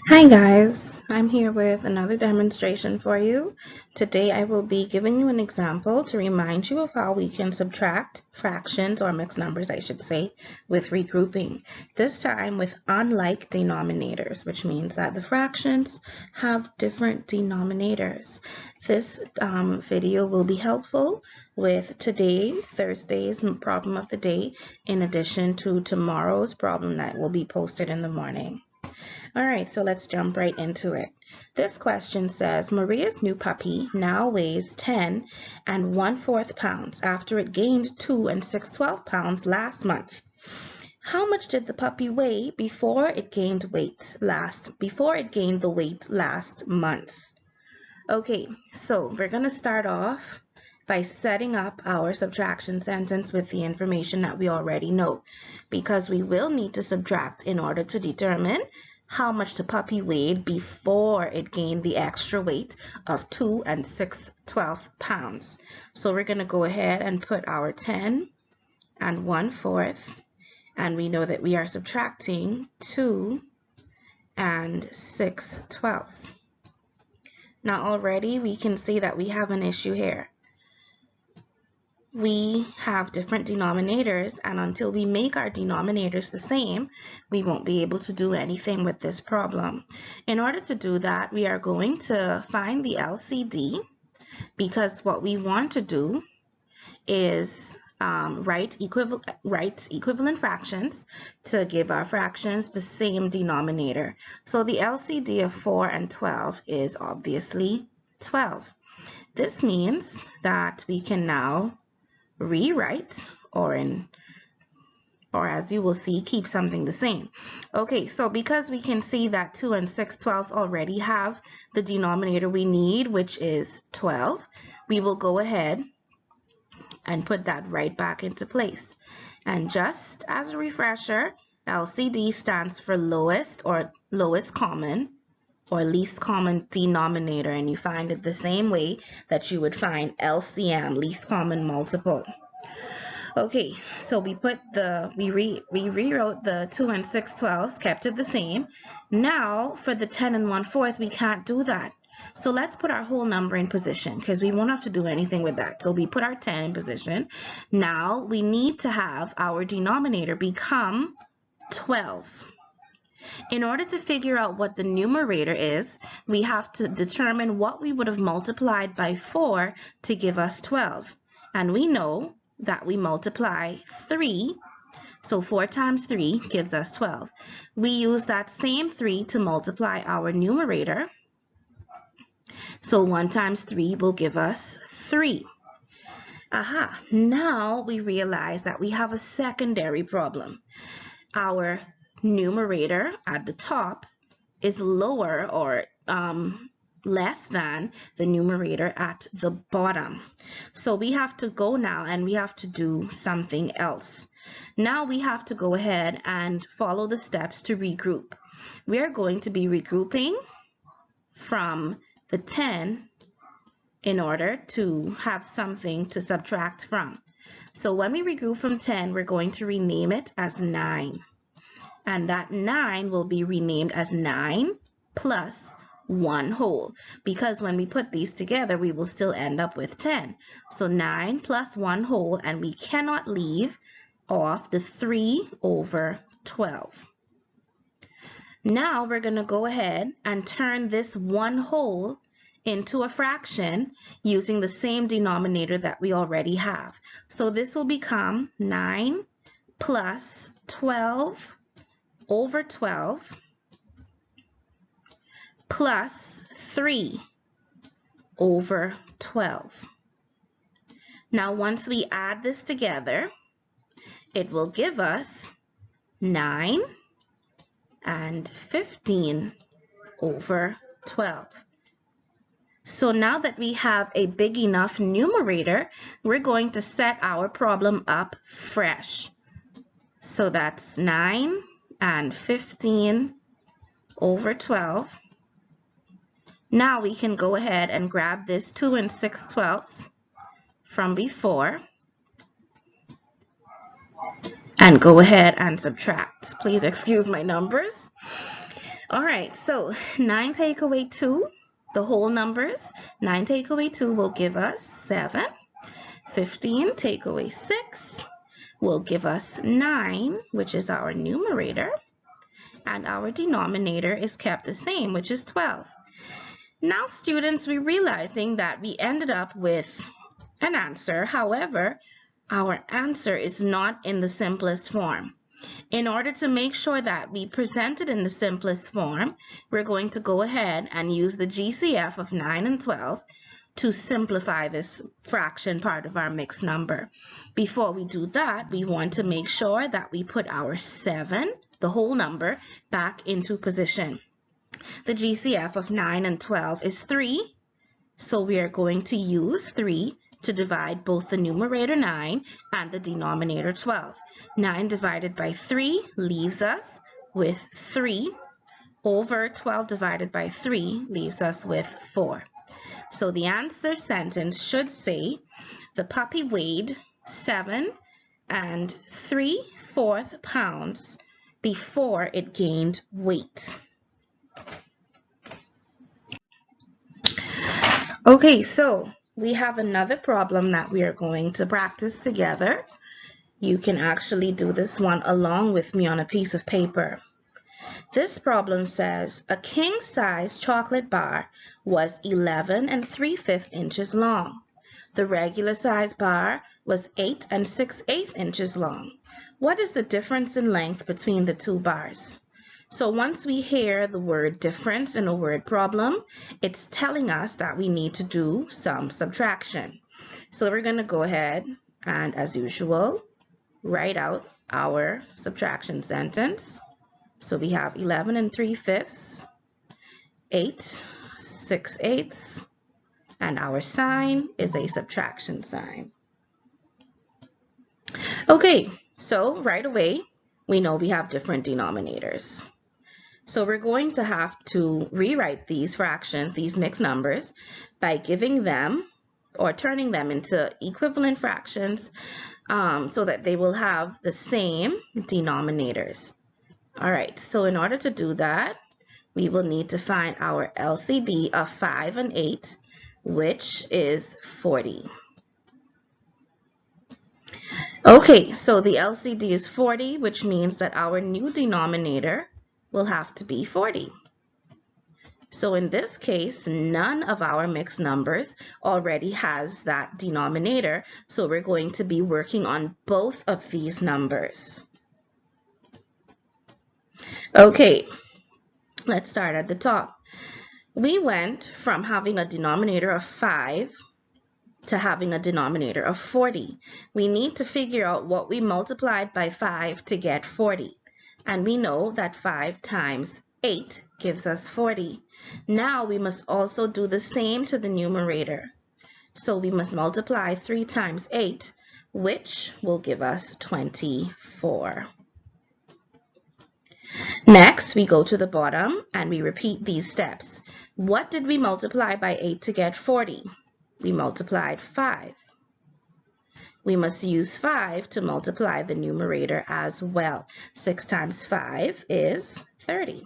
Hi guys, I'm here with another demonstration for you. Today I will be giving you an example to remind you of how we can subtract fractions, or mixed numbers I should say, with regrouping. This time with unlike denominators, which means that the fractions have different denominators. This video will be helpful with Thursday's problem of the day, in addition to tomorrow's problem that will be posted in the morning. All right, so let's jump right into it. This question says, Maria's new puppy now weighs 10 and 1/4 pounds after it gained 2 and 6/12 pounds last month. How much did the puppy weigh before it gained the weight last month? Okay, so we're going to start off by setting up our subtraction sentence with the information that we already know, because we will need to subtract in order to determine how much the puppy weighed before it gained the extra weight of 2 and 6/12 pounds. So we're going to go ahead and put our 10 and 1/4, and we know that we are subtracting 2 and 6/12. Now already we can see that we have an issue here. We have different denominators, and until we make our denominators the same, we won't be able to do anything with this problem. In order to do that, we are going to find the LCD, because what we want to do is write equivalent fractions to give our fractions the same denominator. So the LCD of 4 and 12 is obviously 12. This means that we can now rewrite, or as you will see, keep something the same. Okay, so because we can see that 2 and 6/12 already have the denominator we need, which is 12, we will go ahead and put that right back into place. And just as a refresher, LCD stands for lowest common or least common denominator, and you find it the same way that you would find LCM, least common multiple. Okay, so we rewrote the 2 and 6/12, kept it the same. Now for the 10 and 1/4, we can't do that. So let's put our whole number in position, because we won't have to do anything with that. So we put our 10 in position. Now we need to have our denominator become 12. In order to figure out what the numerator is, we have to determine what we would have multiplied by 4 to give us 12. And we know that we multiply 3, so 4 times 3 gives us 12. We use that same 3 to multiply our numerator, so 1 times 3 will give us 3. Aha, now we realize that we have a secondary problem. Our numerator at the top is lower, or less than the numerator at the bottom. So we have to go now and we have to do something else. Now we have to go ahead and follow the steps to regroup. We are going to be regrouping from the 10 in order to have something to subtract from. So when we regroup from 10, we're going to rename it as 9. And that 9 will be renamed as 9 plus 1 whole, because when we put these together, we will still end up with 10. So 9 plus 1 whole, and we cannot leave off the 3 over 12. Now we're going to go ahead and turn this 1 whole into a fraction using the same denominator that we already have. So this will become 9 plus 12 over 12 plus 3 over 12. Now once we add this together, it will give us 9 and 15 over 12. So now that we have a big enough numerator, we're going to set our problem up fresh. So that's 9 and 15 over 12. Now we can go ahead and grab this 2 and 6/12 from before and go ahead and subtract. Please excuse my numbers. All right, so 9 take away 2, the whole numbers. 9 take away 2 will give us 7. 15 take away 6 will give us 9, which is our numerator. And our denominator is kept the same, which is 12. Now, students, we're realizing that we ended up with an answer. However, our answer is not in the simplest form. In order to make sure that we present it in the simplest form, we're going to go ahead and use the GCF of 9 and 12 to simplify this fraction part of our mixed number. Before we do that, we want to make sure that we put our 7, the whole number, back into position. The GCF of 9 and 12 is 3, so we are going to use 3 to divide both the numerator 9 and the denominator 12. 9 divided by 3 leaves us with 3 over 12 divided by 3 leaves us with 4. So the answer sentence should say, the puppy weighed 7 and 3/4 pounds before it gained weight. Okay, so we have another problem that we are going to practice together. You can actually do this one along with me on a piece of paper. This problem says a king-size chocolate bar was 11 3/5 inches long. The regular size bar was 8 6/8 inches long. What is the difference in length between the two bars? So once we hear the word difference in a word problem, it's telling us that we need to do some subtraction. So we're going to go ahead and, as usual, write out our subtraction sentence. So we have 11 3/5, 8 6/8, and our sign is a subtraction sign. Okay, so right away, we know we have different denominators. So we're going to have to rewrite these fractions, these mixed numbers, by giving them or turning them into equivalent fractions so that they will have the same denominators. All right, so in order to do that, we will need to find our LCD of 5 and 8, which is 40. Okay, so the LCD is 40, which means that our new denominator will have to be 40. So in this case, none of our mixed numbers already has that denominator, so we're going to be working on both of these numbers. Okay, let's start at the top. We went from having a denominator of 5 to having a denominator of 40. We need to figure out what we multiplied by 5 to get 40. And we know that 5 times 8 gives us 40. Now we must also do the same to the numerator. So we must multiply 3 times 8, which will give us 24. Next, we go to the bottom and we repeat these steps. What did we multiply by 8 to get 40? We multiplied 5. We must use 5 to multiply the numerator as well. 6 times 5 is 30.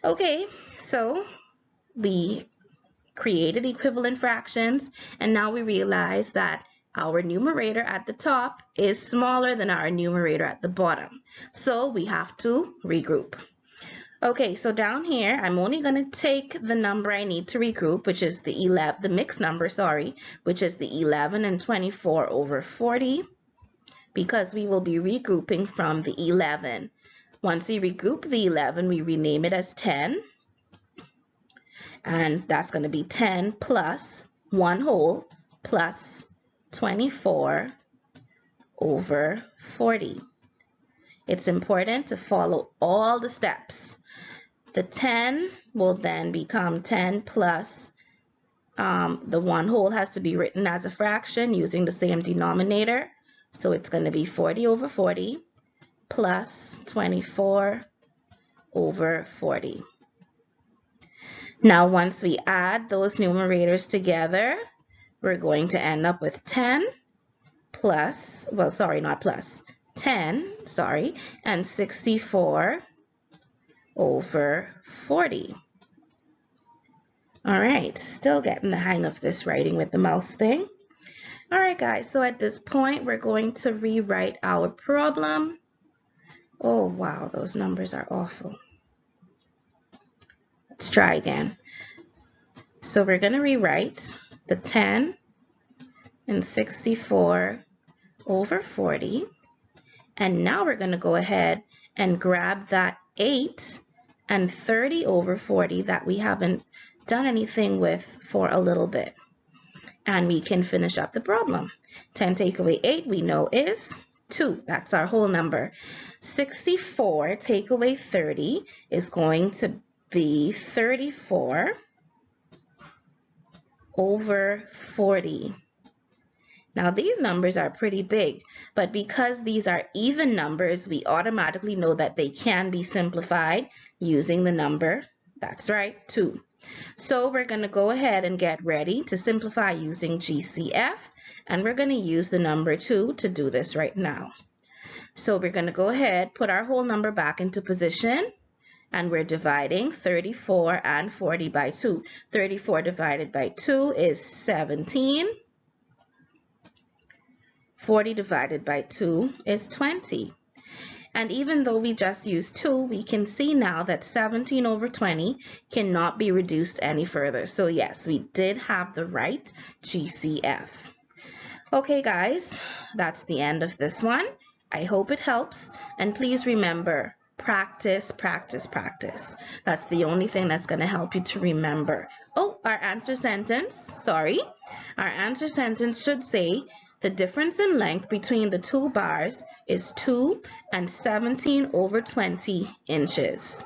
Okay, so we created equivalent fractions, and now we realize that our numerator at the top is smaller than our numerator at the bottom. So we have to regroup. Okay, so down here, I'm only going to take the number I need to regroup, which is the mixed number, which is the 11 and 24 over 40, because we will be regrouping from the 11. Once we regroup the 11, we rename it as 10, and that's going to be 10 plus 1 whole plus 24 over 40. It's important to follow all the steps. The 10 will then become 10 plus, the 1 whole has to be written as a fraction using the same denominator. So it's going to be 40 over 40 plus 24 over 40. Now once we add those numerators together, we're going to end up with 10 plus, well, sorry, not plus, 10, sorry, and 64 over 40. All right, still getting the hang of this writing with the mouse thing. All right, guys, so at this point, we're going to rewrite our problem. Oh, wow, those numbers are awful. Let's try again. So we're going to rewrite the 10 and 64 over 40. And now we're going to go ahead and grab that 8 and 30 over 40 that we haven't done anything with for a little bit. And we can finish up the problem. 10 take away 8 we know is 2. That's our whole number. 64 take away 30 is going to be 34 over 40. Now these numbers are pretty big, but because these are even numbers, we automatically know that they can be simplified using the number, that's right, 2. So we're going to go ahead and get ready to simplify using GCF, and we're going to use the number 2 to do this right now. So we're going to go ahead, put our whole number back into position, and we're dividing 34 and 40 by 2. 34 divided by 2 is 17. 40 divided by 2 is 20. And even though we just used 2, we can see now that 17 over 20 cannot be reduced any further. So yes, we did have the right GCF. Okay guys, that's the end of this one. I hope it helps. And please remember, practice, practice, practice. That's the only thing that's going to help you to remember. Oh, our answer sentence should say, the difference in length between the two bars is 2 and 17 over 20 inches.